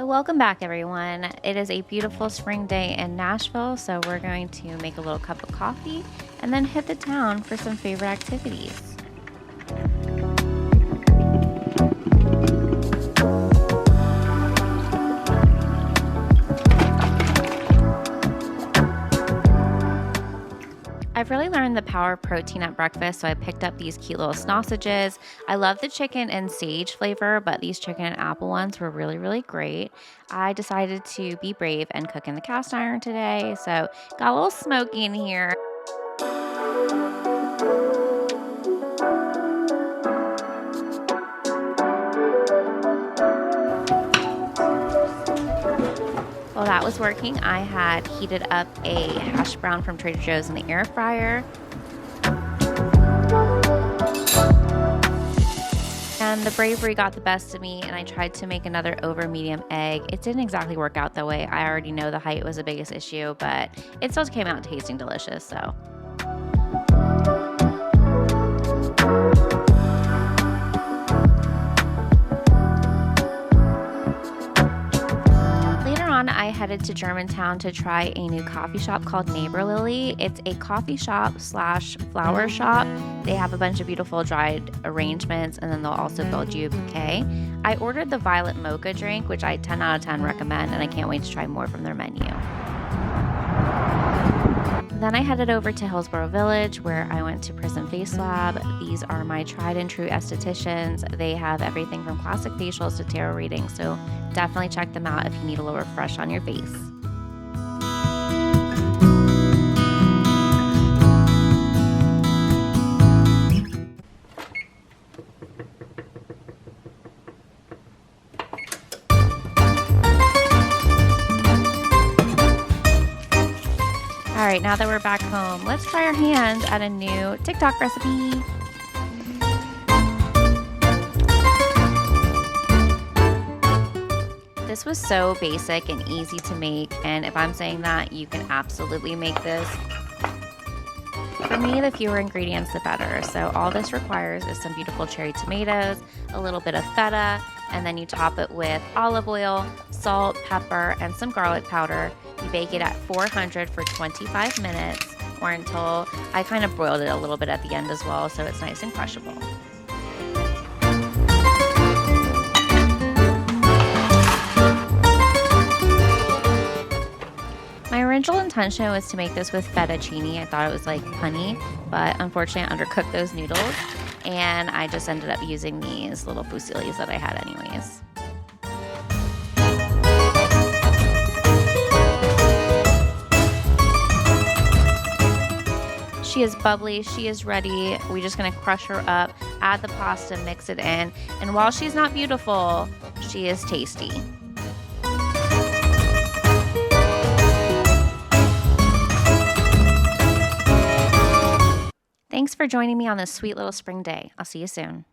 So welcome back, everyone. It is a beautiful spring day in Nashville, so we're going to make a little cup of coffee and then hit the town for some favorite activities. I've really learned the power of protein at breakfast, so I picked up these cute little sausages. I love the chicken and sage flavor, but these chicken and apple ones were really, really great. I decided to be brave and cook in the cast iron today, so got a little smoky in here. While that was working, I had heated up a hash brown from Trader Joe's in the air fryer. And the bravery got the best of me, and I tried to make another over medium egg. It didn't exactly work out that way. I already know the height was the biggest issue, but it still came out tasting delicious, so. I headed to Germantown to try a new coffee shop called Neighborlily. It's a coffee shop slash flower shop. They have a bunch of beautiful dried arrangements, and then they'll also build you a bouquet. I ordered the violet mocha drink, which I 10 out of 10 recommend, and I can't wait to try more from their menu. Then I headed over to Hillsboro Village, where I went to Prism Face Lab. These are my tried and true estheticians. They have everything from classic facials to tarot readings, so definitely check them out if you need a little refresh on your face. All right, now that we're back home, let's try our hands at a new TikTok recipe. This was so basic and easy to make, and if I'm saying that, you can absolutely make this. For me, the fewer ingredients, the better. So all this requires is some beautiful cherry tomatoes, a little bit of feta, and then you top it with olive oil, salt, pepper, and some garlic powder. You bake it at 400 for 25 minutes, or until I kind of broiled it a little bit at the end as well, so it's nice and crushable. My original intention was to make this with fettuccine. I thought it was like punny, but unfortunately I undercooked those noodles, and I just ended up using these little fusillis that I had anyways. She is bubbly, she is ready. We're just gonna crush her up, add the pasta, mix it in, and while she's not beautiful, she is tasty. Thanks for joining me on this sweet little spring day. I'll see you soon.